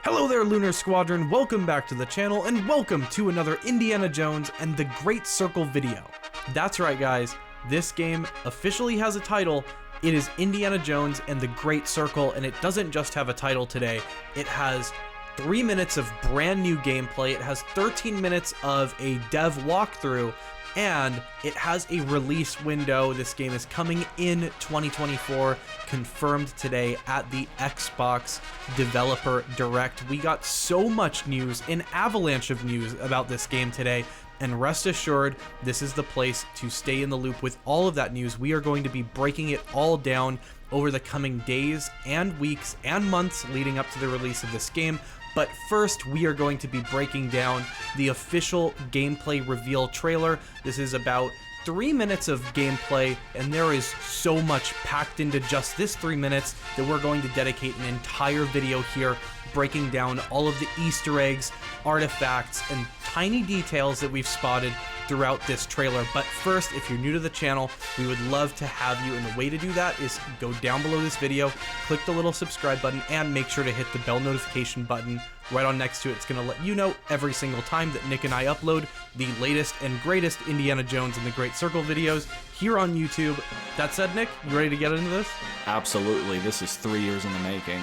Hello there, Lunar Squadron, welcome back to the channel, and welcome to another Indiana Jones and the Great Circle video. That's right guys, this game officially has a title. It is Indiana Jones and the Great Circle, and it doesn't just have a title today, it has 3 minutes of brand new gameplay, it has 13 minutes of a dev walkthrough, and it has a release window. This game is coming in 2024, confirmed today at the Xbox Developer Direct. We got so much news, an avalanche of news about this game today, and rest assured, this is the place to stay in the loop with all of that news. We are going to be breaking it all down over the coming days and weeks and months leading up to the release of this game. But first, we are going to be breaking down the official gameplay reveal trailer. This is about 3 minutes of gameplay, and there is so much packed into just this 3 minutes that we're going to dedicate an entire video here, breaking down all of the Easter eggs, artifacts, and tiny details that we've spotted throughout this trailer. But first, if you're new to the channel, we would love to have you, and the way to do that is go down below this video, click the little subscribe button, and make sure to hit the bell notification button right on next to it. It's going to let you know every single time that Nick and I upload the latest and greatest Indiana Jones and the Great Circle videos here on YouTube. That said, Nick, you ready to get into this? Absolutely. This is 3 years in the making.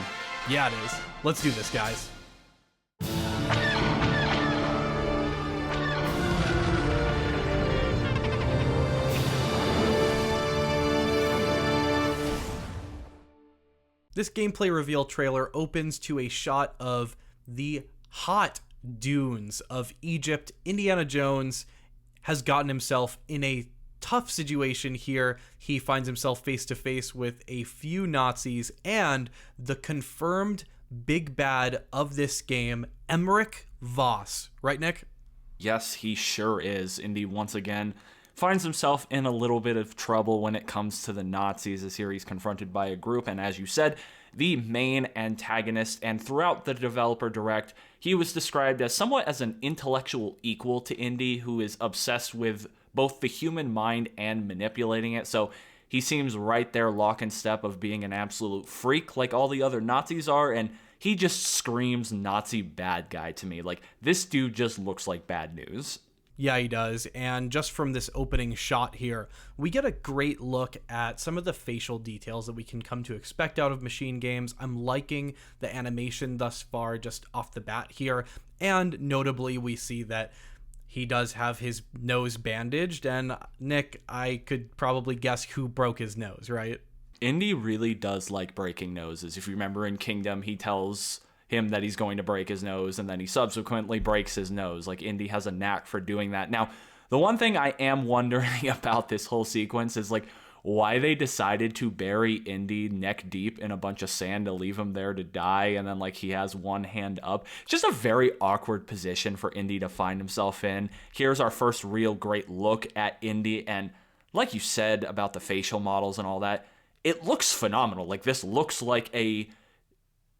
Yeah, it is. Let's do this, guys. This gameplay reveal trailer opens to a shot of the hot dunes of Egypt. Indiana Jones has gotten himself in a tough situation here. He finds himself face to face with a few Nazis and the confirmed big bad of this game, Emmerich Voss. Right, Nick? Yes, he sure is. Indy once again finds himself in a little bit of trouble when it comes to the Nazis. This here he's confronted by a group, and as you said, the main antagonist, and throughout the developer direct, he was described as somewhat as an intellectual equal to Indy who is obsessed with both the human mind and manipulating it. So he seems right there lock in step of being an absolute freak like all the other Nazis are, and he just screams Nazi bad guy to me. Like, this dude just looks like bad news. Yeah, he does, and just from this opening shot here, we get a great look at some of the facial details that we can come to expect out of MachineGames. I'm liking the animation thus far just off the bat here, and notably we see that he does have his nose bandaged, and Nick, I could probably guess who broke his nose, right? Indy really does like breaking noses. If you remember in Kingdom, he tells him that he's going to break his nose, and then he subsequently breaks his nose. Like, Indy has a knack for doing that. Now, the one thing I am wondering about this whole sequence is, like, why they decided to bury Indy neck deep in a bunch of sand to leave him there to die, and then, like, he has one hand up. Just a very awkward position for Indy to find himself in. Here's our first real great look at Indy, and like you said about the facial models and all that, it looks phenomenal. Like, this looks like a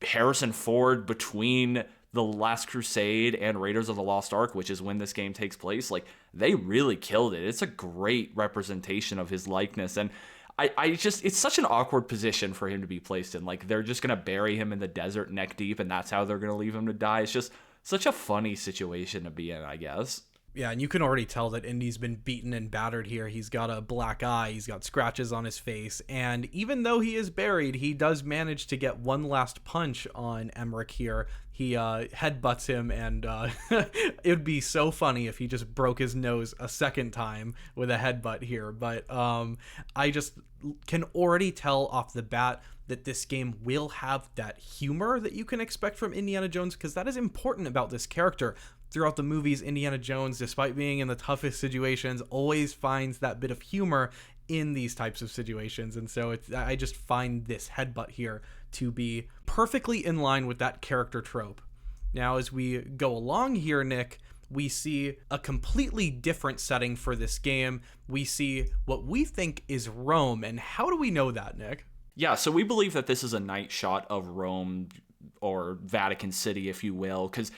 Harrison Ford between The Last Crusade and Raiders of the Lost Ark, which is when this game takes place. Like, they really killed it. It's a great representation of his likeness, and I just, it's such an awkward position for him to be placed in. Like, they're just gonna bury him in the desert neck deep, and that's how they're gonna leave him to die. It's just such a funny situation to be in, I guess. Yeah, and you can already tell that Indy's been beaten and battered here. He's got a black eye, he's got scratches on his face, and even though he is buried, he does manage to get one last punch on Emmerich here. He headbutts him, and it would be so funny if he just broke his nose a second time with a headbutt here. But I just can already tell off the bat that this game will have that humor that you can expect from Indiana Jones, because that is important about this character. Throughout the movies, Indiana Jones, despite being in the toughest situations, always finds that bit of humor in these types of situations. And so I just find this headbutt here to be perfectly in line with that character trope. Now, as we go along here, Nick, we see a completely different setting for this game. We see what we think is Rome. And how do we know that, Nick? Yeah, so we believe that this is a night shot of Rome, or Vatican City, if you will, because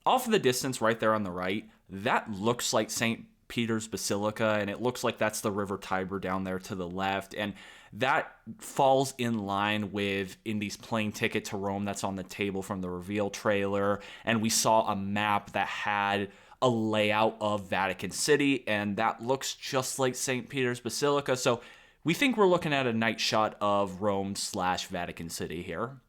off in the distance right there on the right, that looks like St. Peter's Basilica, and it looks like that's the River Tiber down there to the left. And that falls in line with Indy's plane ticket to Rome that's on the table from the reveal trailer. And we saw a map that had a layout of Vatican City, and that looks just like St. Peter's Basilica. So we think we're looking at a night shot of Rome/Vatican City here.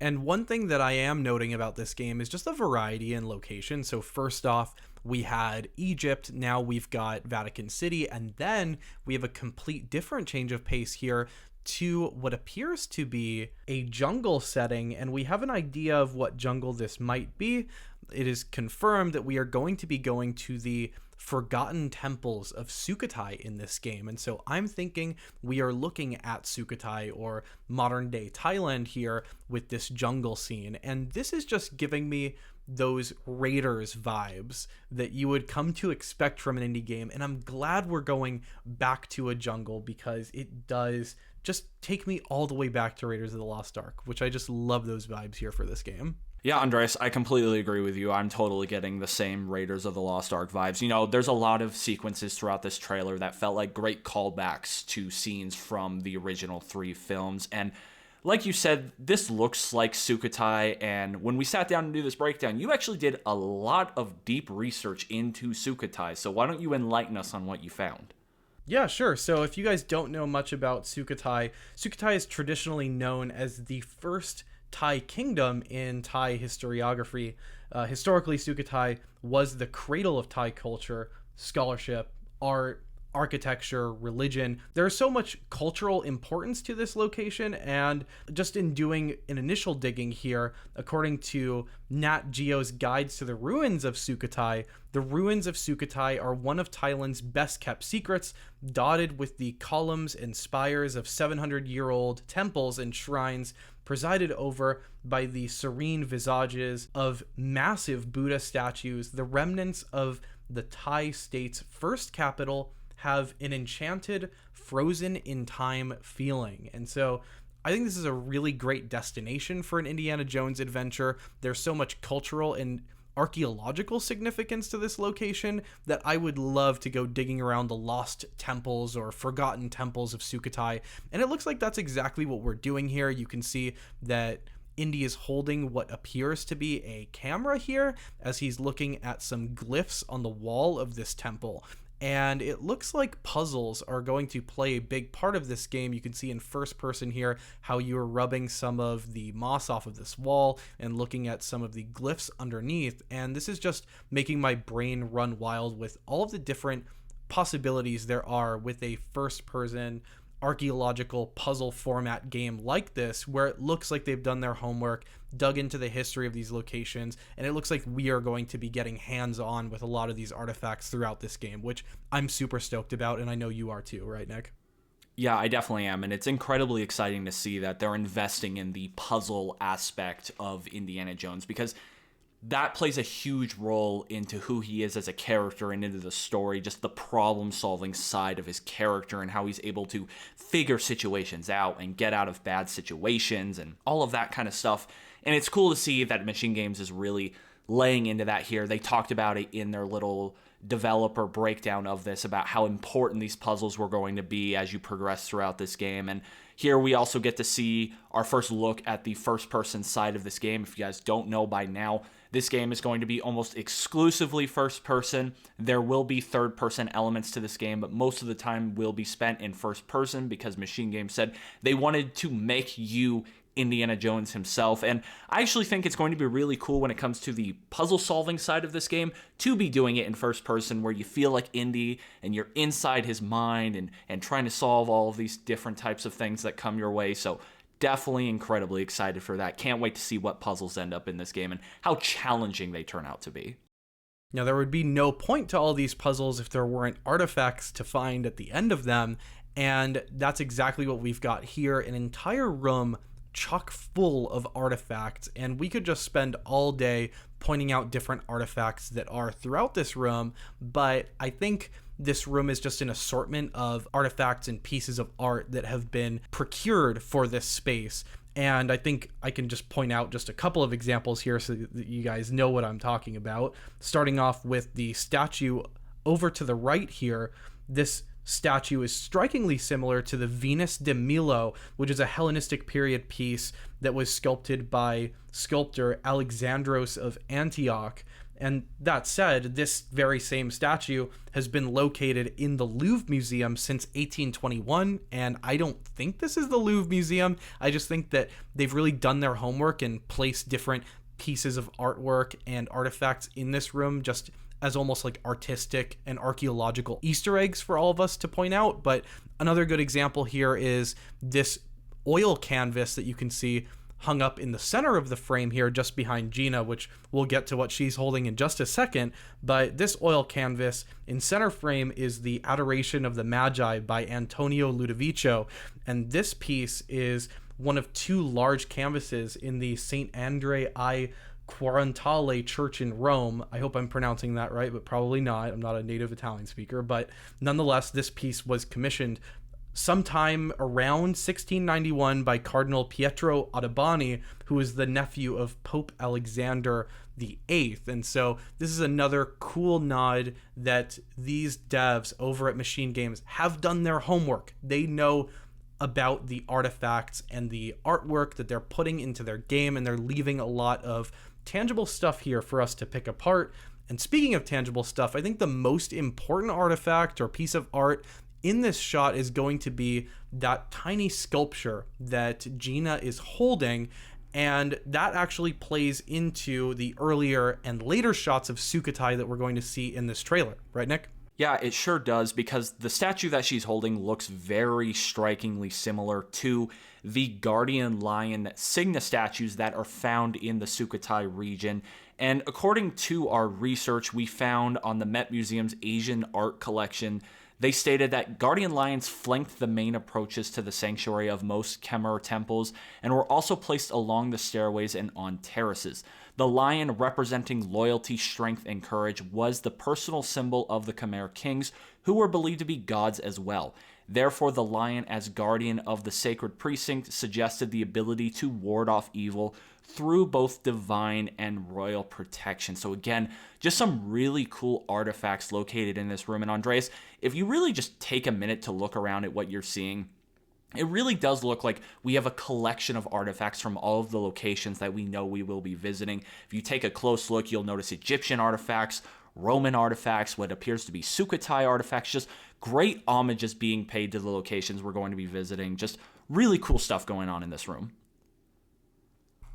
And one thing that I am noting about this game is just the variety in location. So first off, we had Egypt, now we've got Vatican City, and then we have a complete different change of pace here to what appears to be a jungle setting, and we have an idea of what jungle this might be. It is confirmed that we are going to be going to the forgotten temples of Sukhothai in this game, and so I'm thinking we are looking at Sukhothai or modern day Thailand here with this jungle scene, and this is just giving me those Raiders vibes that you would come to expect from an indie game, and I'm glad we're going back to a jungle because it does just take me all the way back to Raiders of the Lost Ark, which I just love those vibes here for this game. Yeah, Andres, I completely agree with you. I'm totally getting the same Raiders of the Lost Ark vibes. You know, there's a lot of sequences throughout this trailer that felt like great callbacks to scenes from the original 3 films. And like you said, this looks like Sukhothai. And when we sat down to do this breakdown, you actually did a lot of deep research into Sukhothai. So why don't you enlighten us on what you found? Yeah, sure. So if you guys don't know much about Sukhothai, Sukhothai is traditionally known as the first Thai kingdom in Thai historiography. Historically, Sukhothai was the cradle of Thai culture, scholarship, art, architecture, religion. There's so much cultural importance to this location, and just in doing an initial digging here, according to Nat Geo's Guides to the Ruins of Sukhothai, the ruins of Sukhothai are one of Thailand's best kept secrets, dotted with the columns and spires of 700-year-old temples and shrines presided over by the serene visages of massive Buddha statues. The remnants of the Thai state's first capital have an enchanted, frozen in time feeling. And so I think this is a really great destination for an Indiana Jones adventure. There's so much cultural and archaeological significance to this location that I would love to go digging around the lost temples or forgotten temples of Sukhothai. And it looks like that's exactly what we're doing here. You can see that Indy is holding what appears to be a camera here as he's looking at some glyphs on the wall of this temple. And it looks like puzzles are going to play a big part of this game. You can see in first person here how you are rubbing some of the moss off of this wall and looking at some of the glyphs underneath. And this is just making my brain run wild with all of the different possibilities there are with a first person archaeological puzzle format game like this, where it looks like they've done their homework, dug into the history of these locations, and it looks like we are going to be getting hands-on with a lot of these artifacts throughout this game, which I'm super stoked about, and I know you are too, right, Nick? Yeah, I definitely am, and it's incredibly exciting to see that they're investing in the puzzle aspect of Indiana Jones, because that plays a huge role into who he is as a character and into the story, just the problem-solving side of his character and how he's able to figure situations out and get out of bad situations and all of that kind of stuff. And it's cool to see that MachineGames is really laying into that here. They talked about it in their little developer breakdown of this, about how important these puzzles were going to be as you progress throughout this game. And here we also get to see our first look at the first-person side of this game. If you guys don't know by now, this game is going to be almost exclusively first-person. There will be third-person elements to this game, but most of the time will be spent in first-person because MachineGames said they wanted to make you Indiana Jones himself. And I actually think it's going to be really cool when it comes to the puzzle-solving side of this game to be doing it in first-person, where you feel like Indy and you're inside his mind and trying to solve all of these different types of things that come your way. So definitely incredibly excited for that. Can't wait to see what puzzles end up in this game and how challenging they turn out to be. Now, there would be no point to all these puzzles if there weren't artifacts to find at the end of them, and that's exactly what we've got here. An entire room chock full of artifacts, and we could just spend all day pointing out different artifacts that are throughout this room, but I think this room is just an assortment of artifacts and pieces of art that have been procured for this space. And I think I can just point out just a couple of examples here so that you guys know what I'm talking about. Starting off with the statue over to the right here, this statue is strikingly similar to the Venus de Milo, which is a Hellenistic period piece that was sculpted by sculptor Alexandros of Antioch. And that said, this very same statue has been located in the Louvre Museum since 1821, and I don't think this is the Louvre Museum. I just think that they've really done their homework and placed different pieces of artwork and artifacts in this room just as almost like artistic and archaeological Easter eggs for all of us to point out. But another good example here is this oil canvas that you can see hung up in the center of the frame here just behind Gina, which we'll get to what she's holding in just a second. But this oil canvas in center frame is the Adoration of the Magi by Antonio Ludovico, and this piece is one of two large canvases in the St. Andre I Quarantale Church in Rome. I hope I'm pronouncing that right, but probably not. I'm not a native Italian speaker, but nonetheless, this piece was commissioned sometime around 1691 by Cardinal Pietro Ottoboni, who is the nephew of Pope Alexander VIII. And so this is another cool nod that these devs over at MachineGames have done their homework. They know about the artifacts and the artwork that they're putting into their game, and they're leaving a lot of tangible stuff here for us to pick apart. And speaking of tangible stuff, I think the most important artifact or piece of art in this shot is going to be that tiny sculpture that Gina is holding, and that actually plays into the earlier and later shots of Sukhothai that we're going to see in this trailer. Right, Nick? Yeah, it sure does, because the statue that she's holding looks very strikingly similar to the guardian lion Signa statues that are found in the Sukhothai region. And according to our research we found on the Met Museum's Asian art collection, they stated that guardian lions flanked the main approaches to the sanctuary of most Khmer temples and were also placed along the stairways and on terraces. The lion, representing loyalty, strength, and courage, was the personal symbol of the Khmer kings, who were believed to be gods as well. Therefore, the lion, as guardian of the sacred precinct, suggested the ability to ward off evil through both divine and royal protection. So again, just some really cool artifacts located in this room. And Andreas, if you really just take a minute to look around at what you're seeing, it really does look like we have a collection of artifacts from all of the locations that we know we will be visiting. If you take a close look, you'll notice Egyptian artifacts, Roman artifacts, what appears to be Sukhothai artifacts, just great homages being paid to the locations we're going to be visiting. Just really cool stuff going on in this room.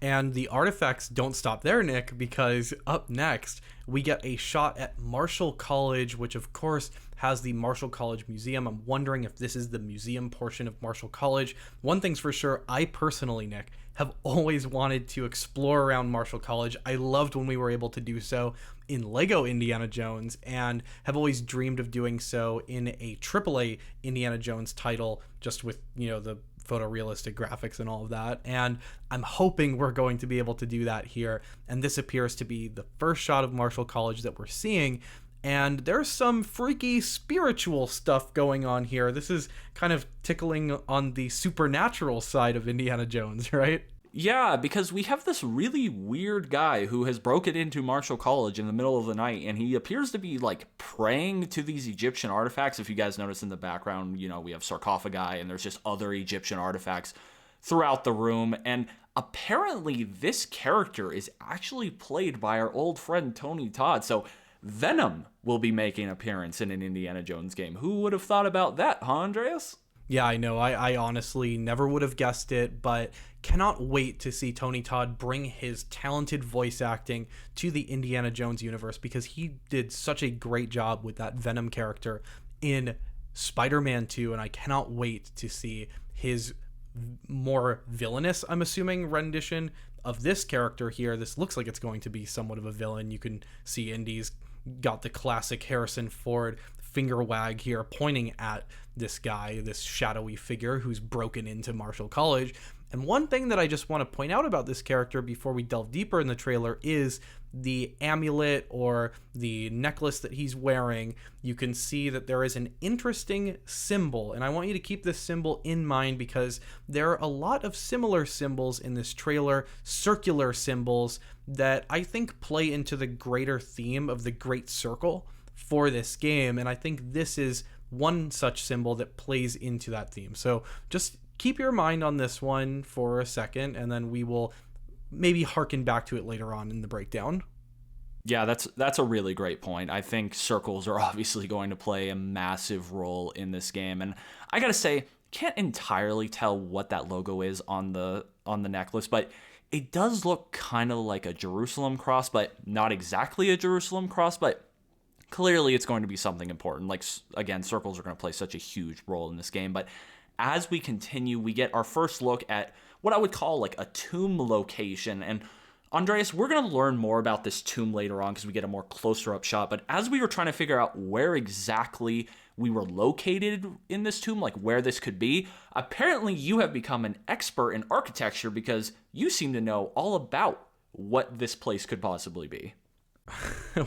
And the artifacts don't stop there, Nick, because up next we get a shot at Marshall College, which of course has the Marshall College Museum. I'm wondering if this is the museum portion of Marshall College. One thing's for sure, I personally, Nick, have always wanted to explore around Marshall College. I loved when we were able to do so in Lego Indiana Jones, and have always dreamed of doing so in a AAA Indiana Jones title, just with, you know, the photorealistic graphics and all of that. And I'm hoping we're going to be able to do that here. And this appears to be the first shot of Marshall College that we're seeing. And there's some freaky spiritual stuff going on here. This is kind of tickling on the supernatural side of Indiana Jones, right? Yeah, because we have this really weird guy who has broken into Marshall College in the middle of the night, and he appears to be like praying to these Egyptian artifacts. If you guys notice in the background, you know, we have sarcophagi and there's just other Egyptian artifacts throughout the room. And apparently this character is actually played by our old friend Tony Todd. So Venom will be making an appearance in an Indiana Jones game. Who would have thought about that, huh, Andreas? Yeah, I know. I honestly never would have guessed it, but cannot wait to see Tony Todd bring his talented voice acting to the Indiana Jones universe, because he did such a great job with that Venom character in Spider-Man 2, and I cannot wait to see his more villainous, I'm assuming, rendition of this character here. This looks like it's going to be somewhat of a villain. You can see Indy's got the classic Harrison Ford finger wag here pointing at this guy, this shadowy figure who's broken into Marshall College. And one thing that I just want to point out about this character before we delve deeper in the trailer is the amulet or the necklace that he's wearing. You can see that there is an interesting symbol, and I want you to keep this symbol in mind because there are a lot of similar symbols in this trailer, circular symbols that I think play into the greater theme of the Great Circle for this game, and I think this is one such symbol that plays into that theme. So just keep your mind on this one for a second, and then we will maybe harken back to it later on in the breakdown. Yeah, that's a really great point. I think circles are obviously going to play a massive role in this game, and I gotta say, can't entirely tell what that logo is on the necklace, but it does look kind of like a Jerusalem cross, but not exactly a Jerusalem cross, but clearly it's going to be something important. Like, again, circles are going to play such a huge role in this game, but as we continue, we get our first look at what I would call like a tomb location. And Andreas, we're going to learn more about this tomb later on because we get a more closer up shot. But as we were trying to figure out where exactly we were located in this tomb, like where this could be, apparently you have become an expert in architecture because you seem to know all about what this place could possibly be.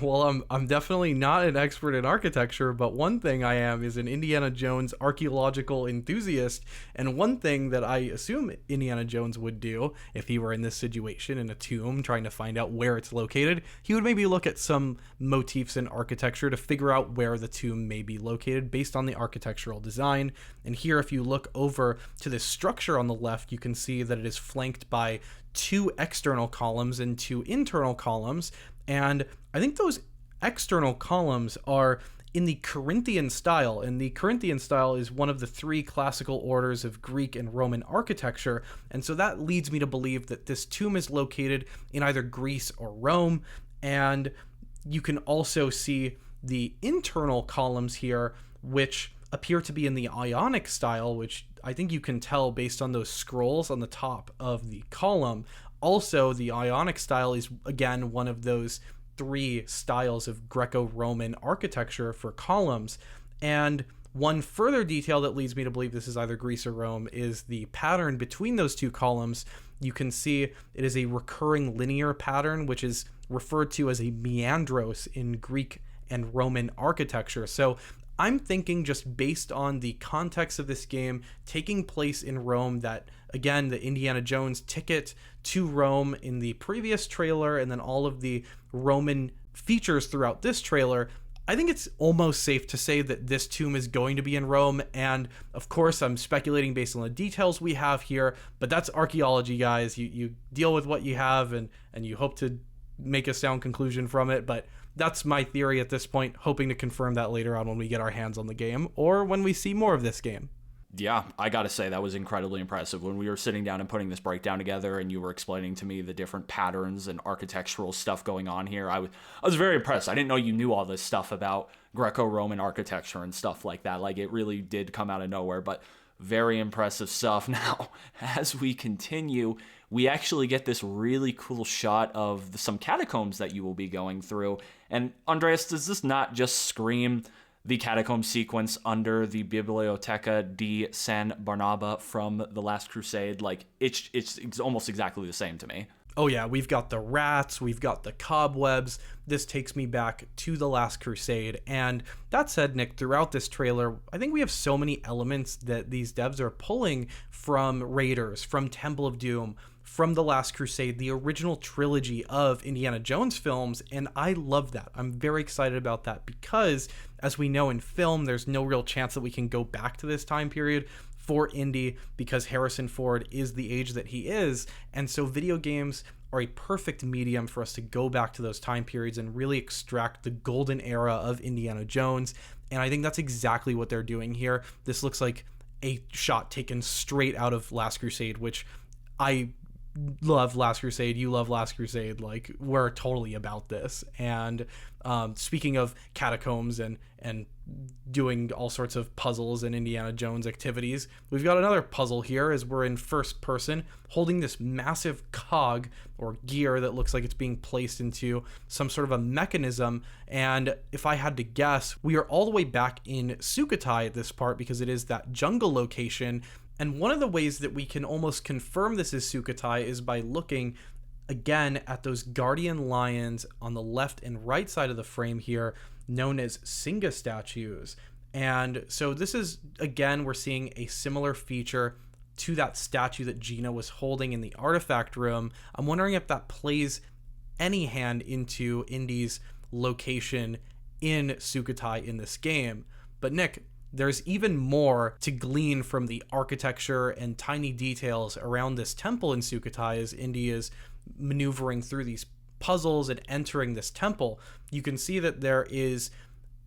Well, I'm definitely not an expert in architecture, but one thing I am is an Indiana Jones archaeological enthusiast, and one thing that I assume Indiana Jones would do if he were in this situation in a tomb trying to find out where it's located, he would maybe look at some motifs in architecture to figure out where the tomb may be located based on the architectural design. And here, if you look over to this structure on the left, you can see that it is flanked by 2 external columns and 2 internal columns. And I think those external columns are in the Corinthian style, and the Corinthian style is one of the 3 classical orders of Greek and Roman architecture, and so that leads me to believe that this tomb is located in either Greece or Rome. And you can also see the internal columns here, which appear to be in the Ionic style, which I think you can tell based on those scrolls on the top of the column. Also, the Ionic style is, again, one of those 3 styles of Greco-Roman architecture for columns. And one further detail that leads me to believe this is either Greece or Rome is the pattern between those 2 columns. You can see it is a recurring linear pattern, which is referred to as a meandros in Greek and Roman architecture. So I'm thinking, just based on the context of this game taking place in Rome, that, again, the Indiana Jones ticket to Rome in the previous trailer and then all of the Roman features throughout this trailer, I think it's almost safe to say that this tomb is going to be in Rome. And of course, I'm speculating based on the details we have here, but that's archaeology, guys. You deal with what you have, and you hope to make a sound conclusion from it, but that's my theory at this point, hoping to confirm that later on when we get our hands on the game or when we see more of this game. Yeah, I gotta say, that was incredibly impressive. When we were sitting down and putting this breakdown together and you were explaining to me the different patterns and architectural stuff going on here, I was very impressed. I didn't know you knew all this stuff about Greco-Roman architecture and stuff like that. Like, it really did come out of nowhere, but very impressive stuff. Now, as we continue, we actually get this really cool shot of some catacombs that you will be going through. And Andreas, does this not just scream the catacomb sequence under the Biblioteca di San Barnaba from The Last Crusade? Like, it's almost exactly the same to me. Oh yeah, we've got the rats, we've got the cobwebs. This takes me back to The Last Crusade. And that said, Nick, throughout this trailer, I think we have so many elements that these devs are pulling from Raiders, from Temple of Doom, from The Last Crusade, the original trilogy of Indiana Jones films, and I love that. I'm very excited about that because, as we know in film, there's no real chance that we can go back to this time period for Indy because Harrison Ford is the age that he is, and so video games are a perfect medium for us to go back to those time periods and really extract the golden era of Indiana Jones, and I think that's exactly what they're doing here. This looks like a shot taken straight out of Last Crusade, which I love. Last Crusade, you love Last Crusade. Like, we're totally about this. And speaking of catacombs and doing all sorts of puzzles and Indiana Jones activities, we've got another puzzle here as we're in first person holding this massive cog or gear that looks like it's being placed into some sort of a mechanism. And if I had to guess, we are all the way back in Sukhothai at this part because it is that jungle location. And one of the ways that we can almost confirm this is Sukhothai is by looking again at those guardian lions on the left and right side of the frame here, known as Singa statues. And so this is, again, we're seeing a similar feature to that statue that Gina was holding in the artifact room. I'm wondering if that plays any hand into Indy's location in Sukhothai in this game. But Nick, there's even more to glean from the architecture and tiny details around this temple in Sukhothai as Indy is maneuvering through these puzzles and entering this temple. You can see that there is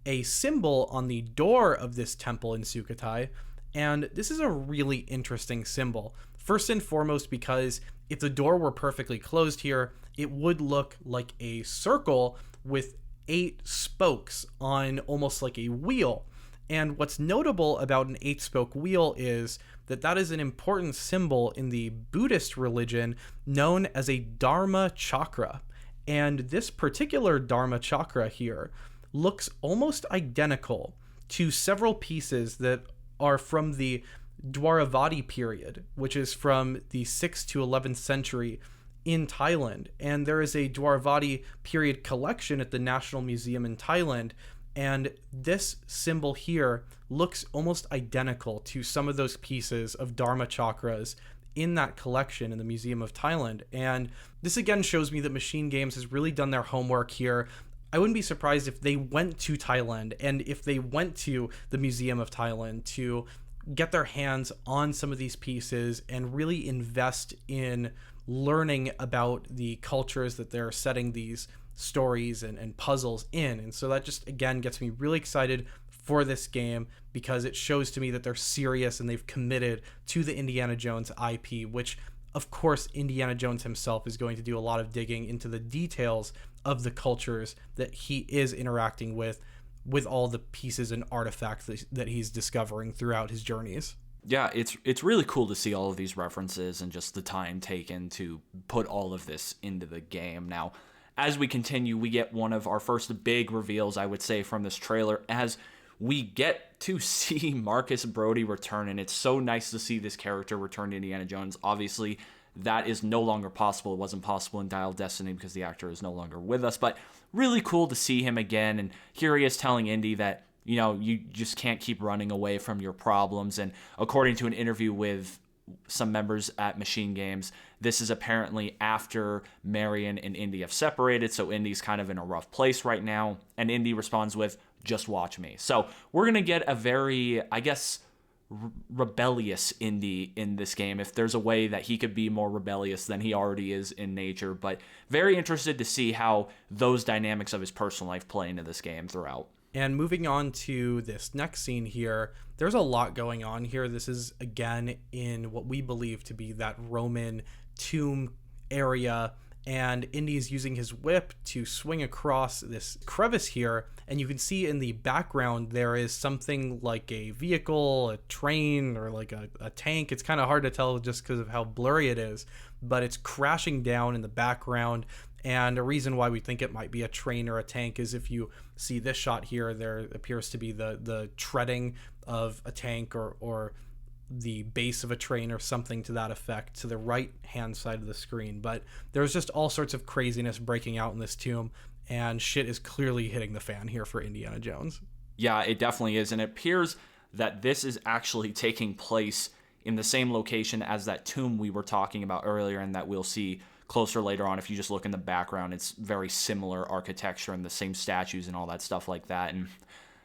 a symbol on the door of this temple in Sukhothai, and this is a really interesting symbol. First and foremost, because if the door were perfectly closed here, it would look like a circle with 8 spokes on almost like a wheel. And what's notable about an 8-spoke wheel is that that is an important symbol in the Buddhist religion known as a Dharma chakra. And this particular Dharma chakra here looks almost identical to several pieces that are from the Dwaravati period, which is from the 6th to 11th century in Thailand. And there is a Dwaravati period collection at the National Museum in Thailand, and this symbol here looks almost identical to some of those pieces of Dharma chakras in that collection in the Museum of Thailand. And this again shows me that MachineGames has really done their homework here. I wouldn't be surprised if they went to Thailand and if they went to the Museum of Thailand to get their hands on some of these pieces and really invest in learning about the cultures that they're setting these stories and puzzles in. And so that just again gets me really excited for this game, because it shows to me that they're serious and they've committed to the Indiana Jones IP, which of course Indiana Jones himself is going to do a lot of digging into the details of the cultures that he is interacting with all the pieces and artifacts that he's discovering throughout his journeys. Yeah, it's really cool to see all of these references and just the time taken to put all of this into the game. Now, as we continue, we get one of our first big reveals, I would say, from this trailer, as we get to see Marcus Brody return, and it's so nice to see this character return to Indiana Jones. Obviously, that is no longer possible. It wasn't possible in Dial of Destiny because the actor is no longer with us, but really cool to see him again. And here he is telling Indy that, you know, you just can't keep running away from your problems. And according to an interview with some members at MachineGames, this is apparently after Marion and Indy have separated, so Indy's kind of in a rough place right now, and Indy responds with, "Just watch me." So we're going to get a very, I guess, rebellious Indy in this game, if there's a way that he could be more rebellious than he already is in nature. But very interested to see how those dynamics of his personal life play into this game throughout. And moving on to this next scene here, there's a lot going on here. This is, again, in what we believe to be that Roman tomb area, and Indy's using his whip to swing across this crevice here, and you can see in the background there is something like a vehicle, a train, or like a tank. It's kind of hard to tell just because of how blurry it is, but it's crashing down in the background. And a reason why we think it might be a train or a tank is if you see this shot here, there appears to be the treading of a tank or the base of a train or something to that effect to the right hand side of the screen. But there's just all sorts of craziness breaking out in this tomb, and shit is clearly hitting the fan here for Indiana Jones. Yeah, it definitely is. And it appears that this is actually taking place in the same location as that tomb we were talking about earlier, and that we'll see closer later on. If you just look in the background, it's very similar architecture and the same statues and all that stuff like that. And,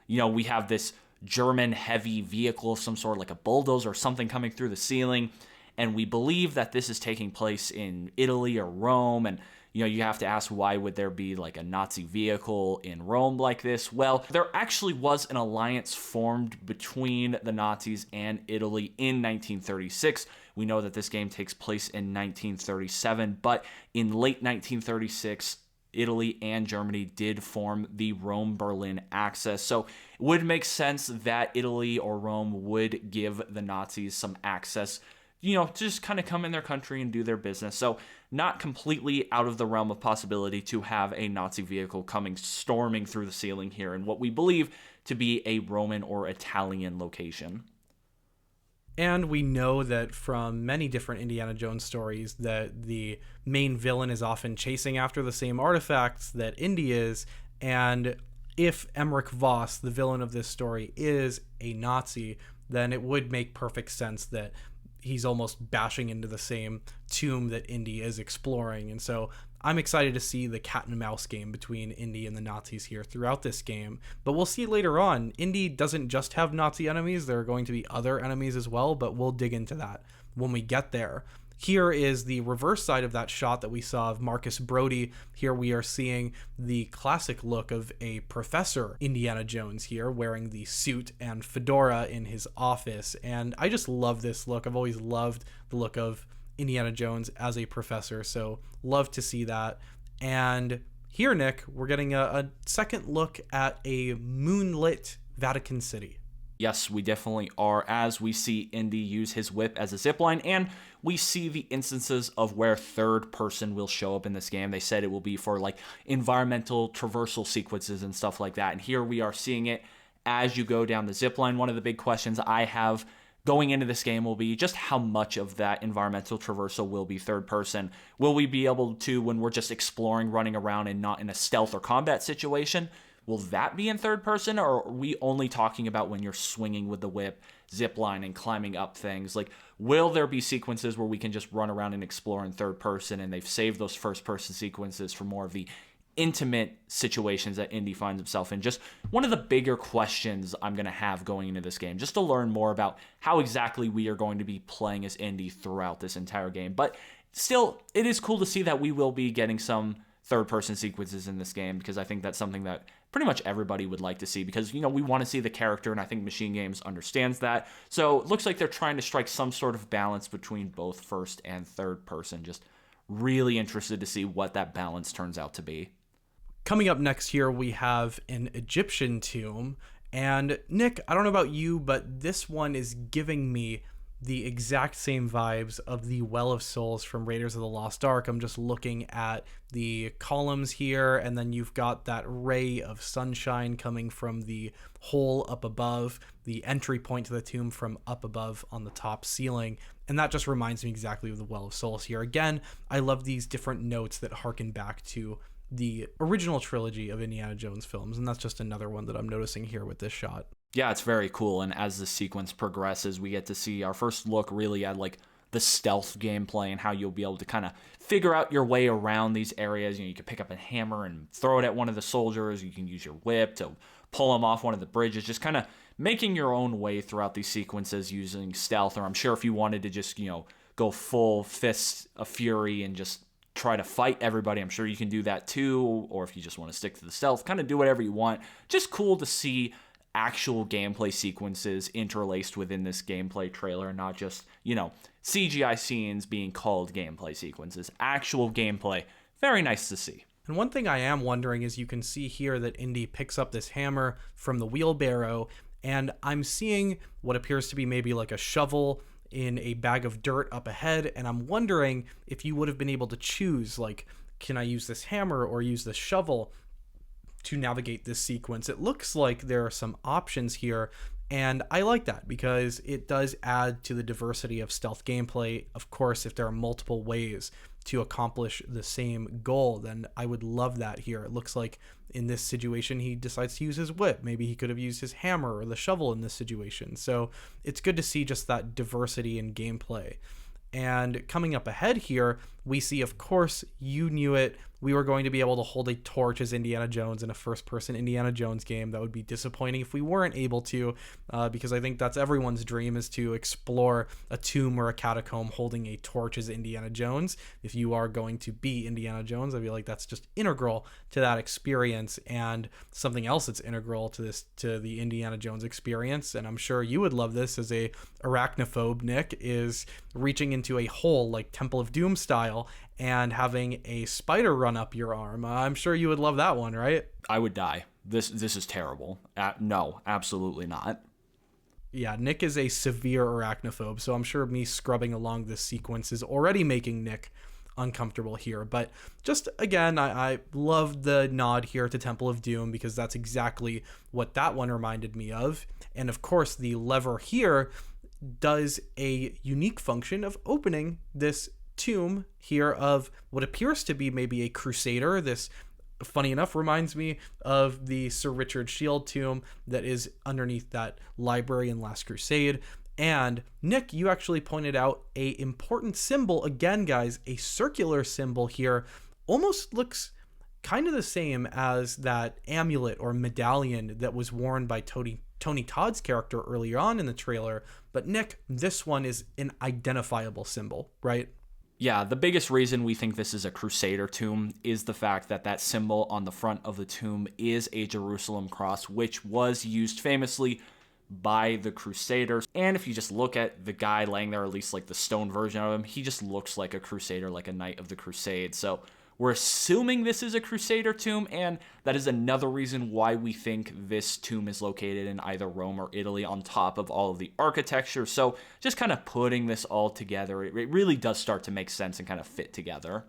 you know, we have this German heavy vehicle of some sort, like a bulldozer or something, coming through the ceiling. And we believe that this is taking place in Italy or Rome. And, you know, you have to ask, why would there be like a Nazi vehicle in Rome like this? Well, there actually was an alliance formed between the Nazis and Italy in 1936. We know that this game takes place in 1937, but in late 1936, Italy and Germany did form the Rome-Berlin axis. So it would make sense that Italy or Rome would give the Nazis some access, you know, to just kind of come in their country and do their business. So not completely out of the realm of possibility to have a Nazi vehicle coming storming through the ceiling here in what we believe to be a Roman or Italian location. And we know that from many different Indiana Jones stories that the main villain is often chasing after the same artifacts that Indy is. And if Emmerich Voss, the villain of this story, is a Nazi, then it would make perfect sense that he's almost bashing into the same tomb that Indy is exploring. And so I'm excited to see the cat and mouse game between Indy and the Nazis here throughout this game. But we'll see later on, Indy doesn't just have Nazi enemies, there are going to be other enemies as well, but we'll dig into that when we get there. Here is the reverse side of that shot that we saw of Marcus Brody. Here we are seeing the classic look of a Professor Indiana Jones here, wearing the suit and fedora in his office. And I just love this look. I've always loved the look of Indiana Jones as a professor, so love to see that. And here, Nick, we're getting a second look at a moonlit Vatican City. Yes, we definitely are, as we see Indy use his whip as a zipline, and we see the instances of where third person will show up in this game. They said it will be for like environmental traversal sequences and stuff like that, and here we are seeing it as you go down the zipline. One of the big questions I have going into this game will be just how much of that environmental traversal will be third person. Will we be able to, when we're just exploring, running around and not in a stealth or combat situation, will that be in third person, or are we only talking about when you're swinging with the whip, zipline, and climbing up things? Like, will there be sequences where we can just run around and explore in third person, and they've saved those first person sequences for more of the intimate situations that Indy finds himself in? Just one of the bigger questions I'm going to have going into this game, just to learn more about how exactly we are going to be playing as Indy throughout this entire game. But still, it is cool to see that we will be getting some third-person sequences in this game, because I think that's something that pretty much everybody would like to see, because, you know, we want to see the character, and I think MachineGames understands that. So it looks like they're trying to strike some sort of balance between both first and third person. Just really interested to see what that balance turns out to be. Coming up next here, we have an Egyptian tomb. And Nick, I don't know about you, but this one is giving me the exact same vibes of the Well of Souls from Raiders of the Lost Ark. I'm just looking at the columns here, and then you've got that ray of sunshine coming from the hole up above, the entry point to the tomb from up above on the top ceiling. And that just reminds me exactly of the Well of Souls here. Again, I love these different notes that harken back to the original trilogy of Indiana Jones films, and that's just another one that I'm noticing here with this shot. Yeah, it's very cool, and as the sequence progresses, we get to see our first look really at like the stealth gameplay and how you'll be able to kind of figure out your way around these areas. You know, you can pick up a hammer and throw it at one of the soldiers. You can use your whip to pull them off one of the bridges, just kind of making your own way throughout these sequences using stealth. Or I'm sure if you wanted to just, you know, go full fist of fury and just try to fight everybody, I'm sure you can do that too. Or if you just want to stick to the stealth, kind of do whatever you want. Just cool to see actual gameplay sequences interlaced within this gameplay trailer, not just, you know, CGI scenes being called gameplay sequences. Actual gameplay. Very nice to see. And one thing I am wondering is, you can see here that Indy picks up this hammer from the wheelbarrow, and I'm seeing what appears to be maybe like a shovel in a bag of dirt up ahead, and I'm wondering if you would have been able to choose, like, can I use this hammer or use this shovel to navigate this sequence? It looks like there are some options here, and I like that because it does add to the diversity of stealth gameplay. Of course, if there are multiple ways to accomplish the same goal, then I would love that here. It looks like in this situation he decides to use his whip. Maybe he could have used his hammer or the shovel in this situation. So it's good to see just that diversity in gameplay. And coming up ahead here, we see, of course, you knew it, we were going to be able to hold a torch as Indiana Jones in a first-person Indiana Jones game. That would be disappointing if we weren't able to, because I think that's everyone's dream, is to explore a tomb or a catacomb holding a torch as Indiana Jones. If you are going to be Indiana Jones, I feel like that's just integral to that experience. And something else that's integral to the Indiana Jones experience, and I'm sure you would love this as a arachnophobe, Nick, is reaching into a hole like Temple of Doom style and having a spider run up your arm. I'm sure you would love that one, right? I would die. This is terrible. No, absolutely not. Yeah, Nick is a severe arachnophobe, so I'm sure me scrubbing along this sequence is already making Nick uncomfortable here. But just again, I love the nod here to Temple of Doom, because that's exactly what that one reminded me of. And of course, the lever here does a unique function of opening this tomb here of what appears to be maybe a crusader. This, funny enough, reminds me of the Sir Richard Shield tomb that is underneath that library in Last Crusade. And Nick, you actually pointed out a important symbol again, guys, a circular symbol here almost looks kind of the same as that amulet or medallion that was worn by Tony Todd's character earlier on in the trailer. But Nick, this one is an identifiable symbol, right? Yeah, the biggest reason we think this is a Crusader tomb is the fact that that symbol on the front of the tomb is a Jerusalem cross, which was used famously by the Crusaders. And if you just look at the guy laying there, or at least like the stone version of him, he just looks like a Crusader, like a Knight of the Crusade. So we're assuming this is a Crusader tomb, and that is another reason why we think this tomb is located in either Rome or Italy on top of all of the architecture. So just kind of putting this all together, it really does start to make sense and kind of fit together.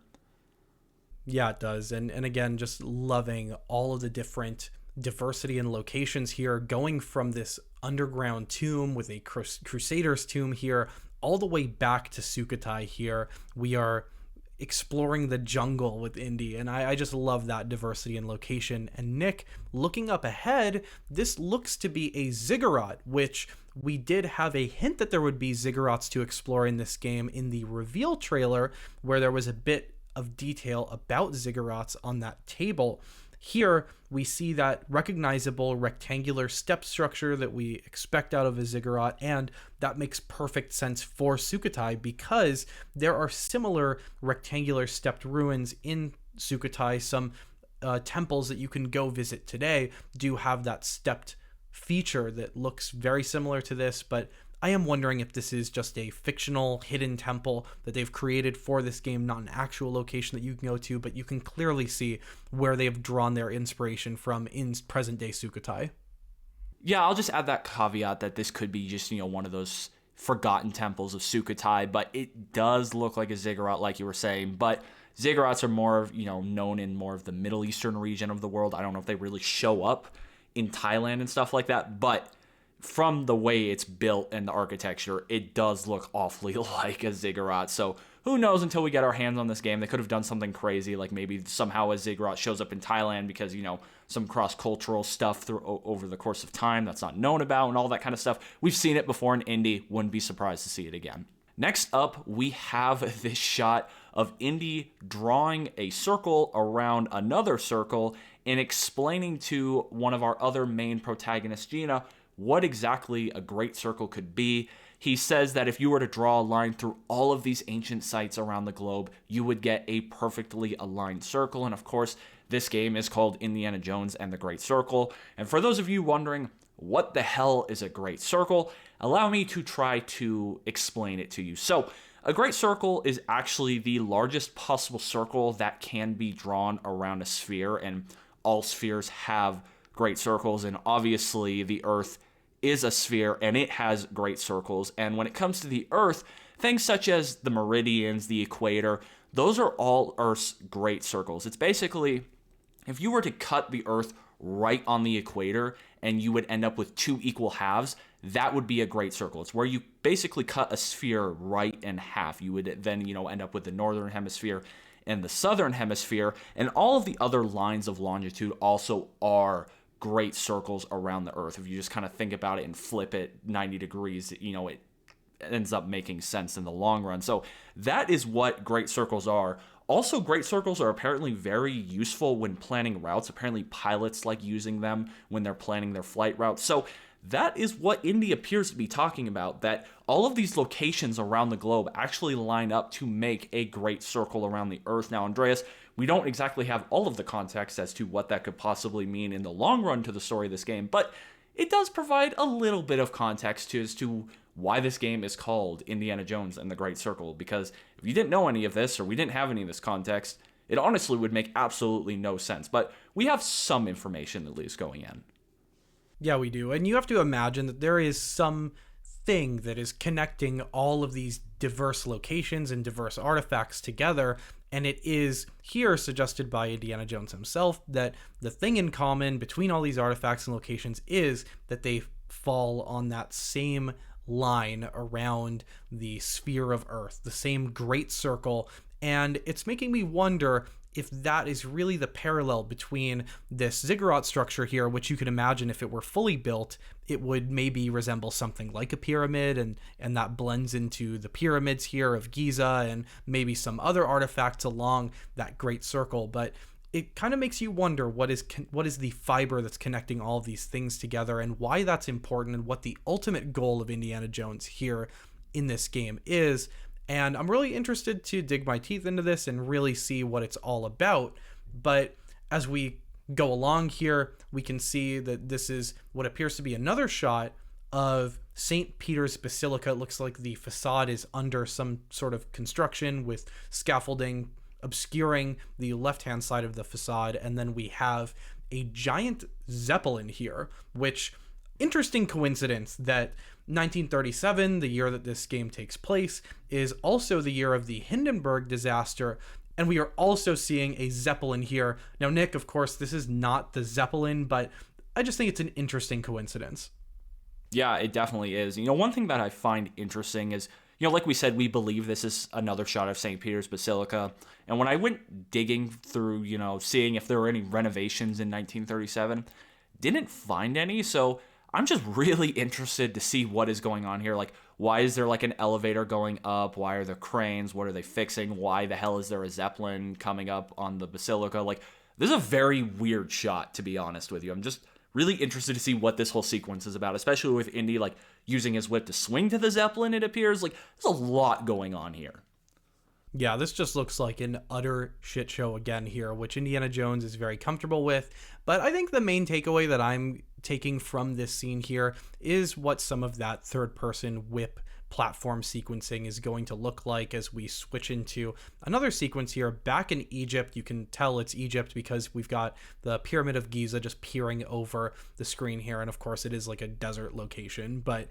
Yeah, it does. And again, just loving all of the different diversity and locations here, going from this underground tomb with a Crusader's tomb here, all the way back to Sukhothai here. We are exploring the jungle with Indy, and I just love that diversity and location. And Nick, looking up ahead, this looks to be a ziggurat, which we did have a hint that there would be ziggurats to explore in this game in the reveal trailer, where there was a bit of detail about ziggurats on that table. Here, we see that recognizable rectangular step structure that we expect out of a ziggurat, and that makes perfect sense for Sukhothai because there are similar rectangular stepped ruins in Sukhothai. Some temples that you can go visit today do have that stepped feature that looks very similar to this, but I am wondering if this is just a fictional hidden temple that they've created for this game, not an actual location that you can go to, but you can clearly see where they have drawn their inspiration from in present-day Sukhothai. Yeah, I'll just add that caveat that this could be just, one of those forgotten temples of Sukhothai, but it does look like a ziggurat, like you were saying, but ziggurats are more, known in more of the Middle Eastern region of the world. I don't know if they really show up in Thailand and stuff like that, but from the way it's built and the architecture, it does look awfully like a ziggurat. So who knows until we get our hands on this game. They could have done something crazy, like maybe somehow a ziggurat shows up in Thailand because, some cross-cultural stuff over the course of time that's not known about and all that kind of stuff. We've seen it before in Indy. Wouldn't be surprised to see it again. Next up, we have this shot of Indy drawing a circle around another circle and explaining to one of our other main protagonists, Gina, what exactly a great circle could be. He says that if you were to draw a line through all of these ancient sites around the globe, you would get a perfectly aligned circle. And of course, this game is called Indiana Jones and the Great Circle. And for those of you wondering, what the hell is a great circle? Allow me to try to explain it to you. So, a great circle is actually the largest possible circle that can be drawn around a sphere, and all spheres have great circles, and obviously the Earth is a sphere and it has great circles. And when it comes to the Earth, things such as the meridians, the equator, those are all Earth's great circles. It's basically, if you were to cut the Earth right on the equator and you would end up with two equal halves, that would be a great circle. It's where you basically cut a sphere right in half. You would then, end up with the northern hemisphere and the southern hemisphere, and all of the other lines of longitude also are great circles around the Earth. If you just kind of think about it and flip it 90 degrees, it ends up making sense in the long run. So that is what great circles are. Also, great circles are apparently very useful when planning routes. Apparently, pilots like using them when they're planning their flight routes. So that is what Indy appears to be talking about, that all of these locations around the globe actually line up to make a great circle around the Earth. Now, Andreas, we don't exactly have all of the context as to what that could possibly mean in the long run to the story of this game, but it does provide a little bit of context as to why this game is called Indiana Jones and the Great Circle, because if you didn't know any of this, or we didn't have any of this context, it honestly would make absolutely no sense, but we have some information at least going in. Yeah, we do. And you have to imagine that there is some thing that is connecting all of these diverse locations and diverse artifacts together. And it is here suggested by Indiana Jones himself that the thing in common between all these artifacts and locations is that they fall on that same line around the sphere of Earth, the same great circle. And it's making me wonder if that is really the parallel between this ziggurat structure here, which you can imagine if it were fully built, it would maybe resemble something like a pyramid, and that blends into the pyramids here of Giza and maybe some other artifacts along that great circle. But it kind of makes you wonder what is the fiber that's connecting all of these things together, and why that's important, and what the ultimate goal of Indiana Jones here in this game is. And I'm really interested to dig my teeth into this and really see what it's all about. But as we go along here, we can see that this is what appears to be another shot of St. Peter's Basilica. It looks like the facade is under some sort of construction with scaffolding obscuring the left-hand side of the facade. And then we have a giant Zeppelin here, which, interesting coincidence that 1937, the year that this game takes place, is also the year of the Hindenburg disaster, and we are also seeing a Zeppelin here. Now, Nick, of course, this is not the Zeppelin, but I just think it's an interesting coincidence. Yeah, it definitely is. One thing that I find interesting is, like we said, we believe this is another shot of St. Peter's Basilica. And when I went digging through, seeing if there were any renovations in 1937, didn't find any. So I'm just really interested to see what is going on here. Like, why is there like an elevator going up? Why are there cranes? What are they fixing? Why the hell is there a Zeppelin coming up on the Basilica? Like, this is a very weird shot, to be honest with you. I'm just really interested to see what this whole sequence is about, especially with Indy, like, using his whip to swing to the Zeppelin, it appears. Like, there's a lot going on here. Yeah, this just looks like an utter shit show again here, which Indiana Jones is very comfortable with. But I think the main takeaway that I'm taking from this scene here is what some of that third-person whip platform sequencing is going to look like as we switch into another sequence here back in Egypt. You can tell it's Egypt because we've got the Pyramid of Giza just peering over the screen here, and of course it is like a desert location. But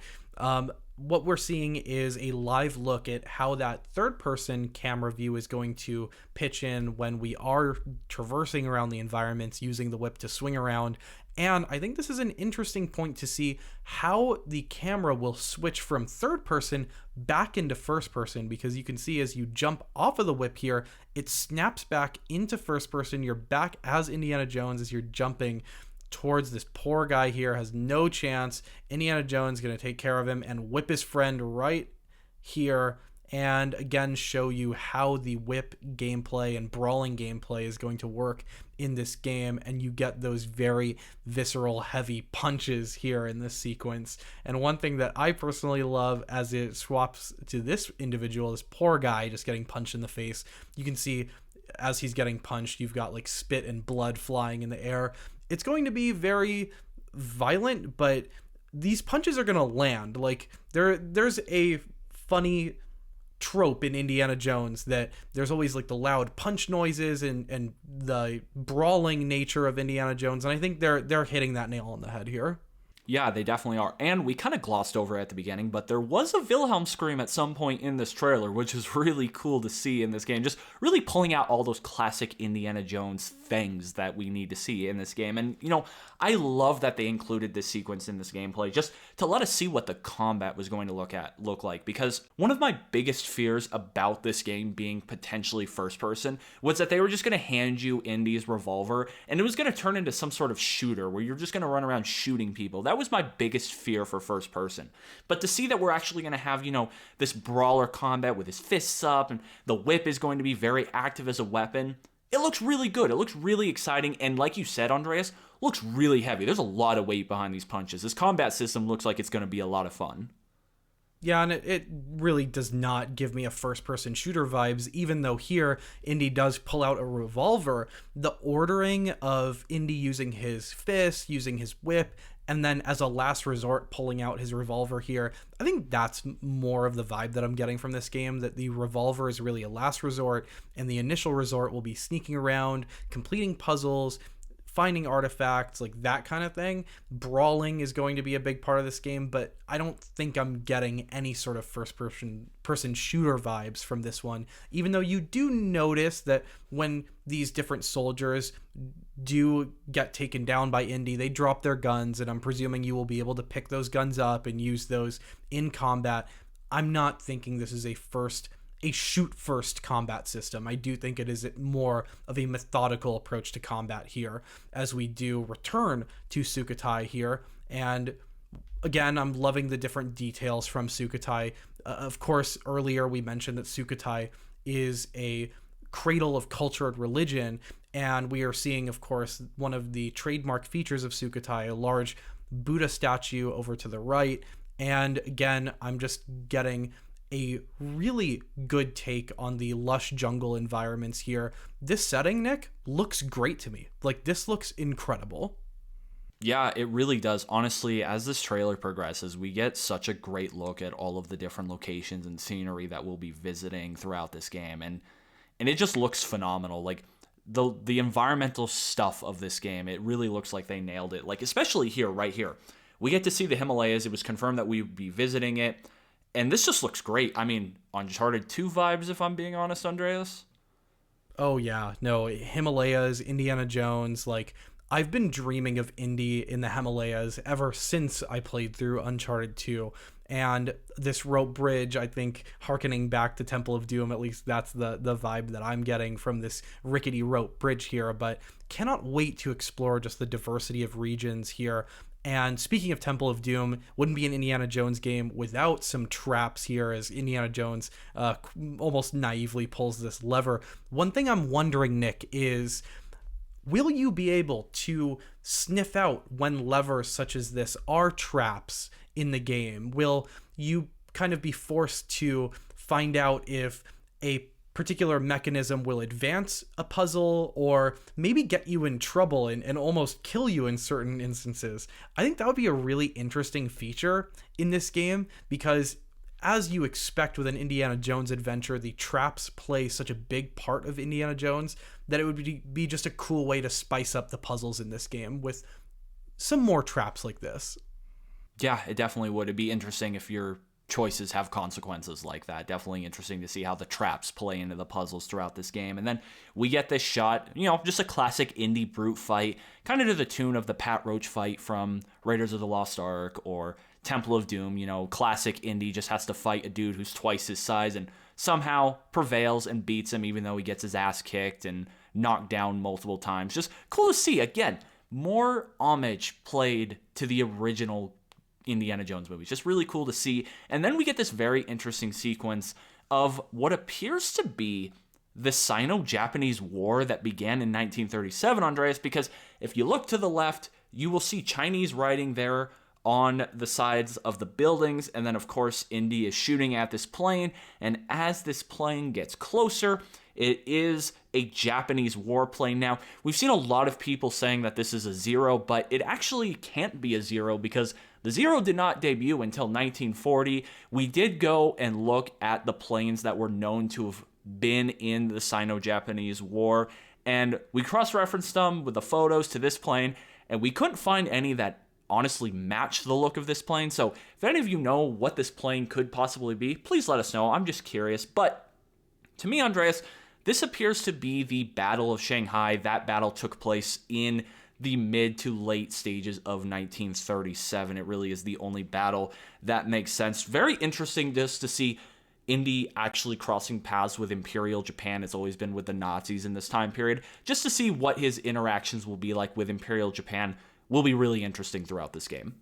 what we're seeing is a live look at how that third-person camera view is going to pitch in when we are traversing around the environments using the whip to swing around. And I think this is an interesting point to see how the camera will switch from third person back into first person, because you can see as you jump off of the whip here, it snaps back into first person. You're back as Indiana Jones as you're jumping towards this poor guy here, has no chance. Indiana Jones is going to take care of him and whip his friend right here, and again show you how the whip gameplay and brawling gameplay is going to work in this game. And you get those very visceral, heavy punches here in this sequence. And one thing that I personally love as it swaps to this individual, this poor guy just getting punched in the face, you can see as he's getting punched, you've got like spit and blood flying in the air. It's going to be very violent, but these punches are going to land. Like, there's a funny trope in Indiana Jones that there's always like the loud punch noises and the brawling nature of Indiana Jones, and I think they're hitting that nail on the head here. Yeah, they definitely are. And we kind of glossed over at the beginning, but there was a Wilhelm scream at some point in this trailer, which is really cool to see in this game. Just really pulling out all those classic Indiana Jones things that we need to see in this game. And, I love that they included this sequence in this gameplay just to let us see what the combat was going to look like. Because one of my biggest fears about this game being potentially first person was that they were just going to hand you Indy's revolver and it was going to turn into some sort of shooter where you're just going to run around shooting people. That was my biggest fear for first person. But to see that we're actually going to have, this brawler combat with his fists up, and the whip is going to be very active as a weapon, it looks really good. It looks really exciting. And like you said, Andreas, looks really heavy. There's a lot of weight behind these punches. This combat system looks like it's going to be a lot of fun. Yeah, and it really does not give me a first-person shooter vibes, even though here Indy does pull out a revolver. The ordering of Indy using his fist, using his whip, and then as a last resort pulling out his revolver here, I think that's more of the vibe that I'm getting from this game, that the revolver is really a last resort, and the initial resort will be sneaking around, completing puzzles, finding artifacts, like that kind of thing. Brawling is going to be a big part of this game, but I don't think I'm getting any sort of first-person shooter vibes from this one, even though you do notice that when these different soldiers do get taken down by Indy, they drop their guns, and I'm presuming you will be able to pick those guns up and use those in combat. I'm not thinking this is a a shoot first combat system. I do think it is more of a methodical approach to combat here as we do return to Sukhothai here. And again, I'm loving the different details from Sukhothai. Of course, earlier we mentioned that Sukhothai is a cradle of culture and religion, and we are seeing, of course, one of the trademark features of Sukhothai, a large Buddha statue over to the right. And again, I'm just getting a really good take on the lush jungle environments here. This setting, Nick, looks great to me. Like, this looks incredible. Yeah, it really does. Honestly, as this trailer progresses, we get such a great look at all of the different locations and scenery that we'll be visiting throughout this game. And it just looks phenomenal. Like, the environmental stuff of this game, it really looks like they nailed it. Like, especially here, right here. We get to see the Himalayas. It was confirmed that we'd be visiting it. And this just looks great. I mean, Uncharted 2 vibes, if I'm being honest, Andreas. Oh, yeah. No, Himalayas, Indiana Jones, like, I've been dreaming of Indy in the Himalayas ever since I played through Uncharted 2. And this rope bridge, I think, harkening back to Temple of Doom, at least that's the vibe that I'm getting from this rickety rope bridge here. But cannot wait to explore just the diversity of regions here. And speaking of Temple of Doom, wouldn't be an Indiana Jones game without some traps here, as Indiana Jones almost naively pulls this lever. One thing I'm wondering, Nick, is will you be able to sniff out when levers such as this are traps in the game? Will you kind of be forced to find out if a particular mechanism will advance a puzzle or maybe get you in trouble and almost kill you in certain instances? I think that would be a really interesting feature in this game, because as you expect with an Indiana Jones adventure, the traps play such a big part of Indiana Jones that it would be just a cool way to spice up the puzzles in this game with some more traps like this. Yeah, it definitely would. It'd be interesting if your choices have consequences like that. Definitely interesting to see how the traps play into the puzzles throughout this game. And then we get this shot, just a classic Indy brute fight, kind of to the tune of the Pat Roach fight from Raiders of the Lost Ark or Temple of Doom. Classic Indy just has to fight a dude who's twice his size and somehow prevails and beats him, even though he gets his ass kicked and knocked down multiple times. Just cool to see. Again, more homage played to the original Indiana Jones movies. Just really cool to see. And then we get this very interesting sequence of what appears to be the Sino-Japanese War that began in 1937, Andreas, because if you look to the left, you will see Chinese writing there on the sides of the buildings. And then, of course, Indy is shooting at this plane. And as this plane gets closer, it is a Japanese warplane. Now, we've seen a lot of people saying that this is a Zero, but it actually can't be a Zero because the Zero did not debut until 1940. We did go and look at the planes that were known to have been in the Sino-Japanese War, and we cross-referenced them with the photos to this plane, and we couldn't find any that honestly match the look of this plane. So if any of you know what this plane could possibly be, please let us know. I'm just curious. But to me, Andreas, this appears to be the Battle of Shanghai. That battle took place in the mid to late stages of 1937. It really is the only battle that makes sense. Very interesting just to see Indy actually crossing paths with Imperial Japan. It's always been with the Nazis in this time period. Just to see what his interactions will be like with Imperial Japan will be really interesting throughout this game.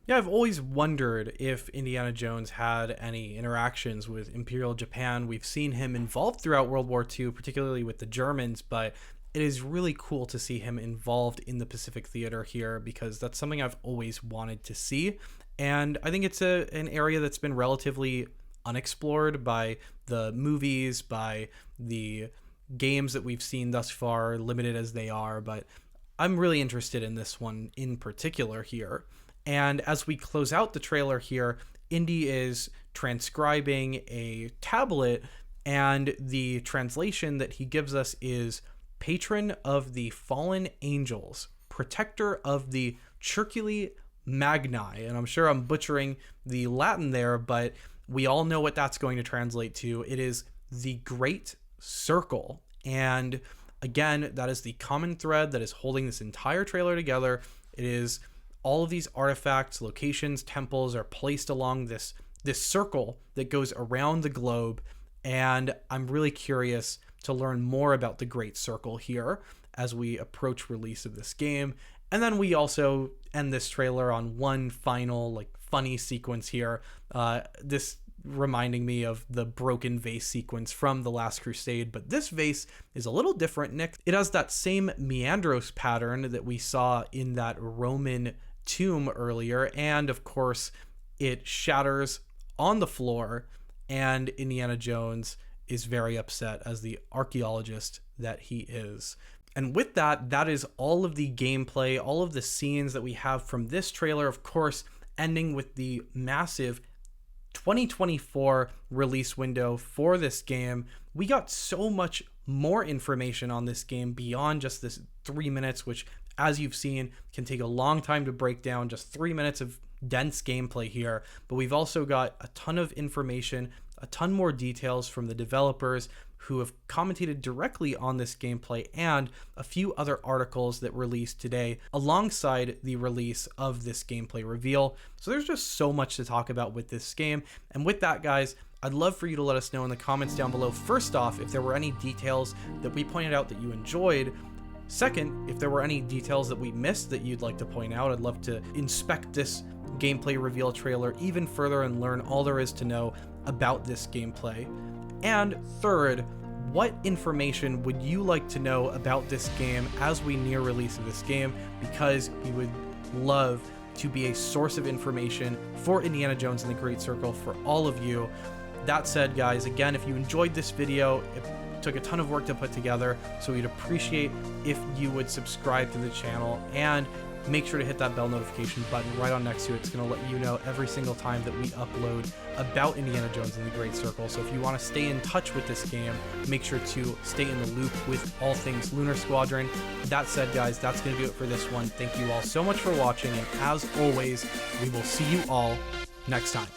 Yeah, I've always wondered if Indiana Jones had any interactions with Imperial Japan. We've seen him involved throughout World War II, particularly with the Germans, but it is really cool to see him involved in the Pacific Theater here, because that's something I've always wanted to see. And I think it's an area that's been relatively unexplored by the movies, by the games that we've seen thus far, limited as they are. But I'm really interested in this one in particular here. And as we close out the trailer here, Indy is transcribing a tablet, and the translation that he gives us is patron of the fallen angels, protector of the Circuli Magni. And I'm sure I'm butchering the Latin there, but we all know what that's going to translate to. It is the Great Circle. And again, that is the common thread that is holding this entire trailer together. It is all of these artifacts, locations, temples are placed along this circle that goes around the globe. and I'm really curious to learn more about the Great Circle here as we approach release of this game. And then we also end this trailer on one final like funny sequence here. This reminding me of the broken vase sequence from The Last Crusade, but this vase is a little different, Nick. It has that same meandros pattern that we saw in that Roman tomb earlier, and of course it shatters on the floor, and Indiana Jones is very upset as the archaeologist that he is. And with that, that is all of the gameplay, all of the scenes that we have from this trailer, of course, ending with the massive 2024 release window for this game. We got so much more information on this game beyond just this 3 minutes, which, as you've seen, can take a long time to break down. Just 3 minutes of dense gameplay here, but we've also got a ton of information, a ton more details from the developers who have commentated directly on this gameplay, and a few other articles that released today alongside the release of this gameplay reveal. So there's just so much to talk about with this game. And with that, guys, I'd love for you to let us know in the comments down below, first off, if there were any details that we pointed out that you enjoyed. Second, if there were any details that we missed that you'd like to point out. I'd love to inspect this gameplay reveal trailer even further and learn all there is to know about this gameplay. And third, what information would you like to know about this game as we near release of this game? Because we would love to be a source of information for Indiana Jones and the Great Circle for all of you. That said, guys, again, if you enjoyed this video, it took a ton of work to put together, so we'd appreciate if you would subscribe to the channel and make sure to hit that bell notification button right on next to it. It's going to let you know every single time that we upload about Indiana Jones and the Great Circle. So if you want to stay in touch with this game, make sure to stay in the loop with all things Lunar Squadron. That said, guys, that's going to do it for this one. Thank you all so much for watching, and as always, we will see you all next time.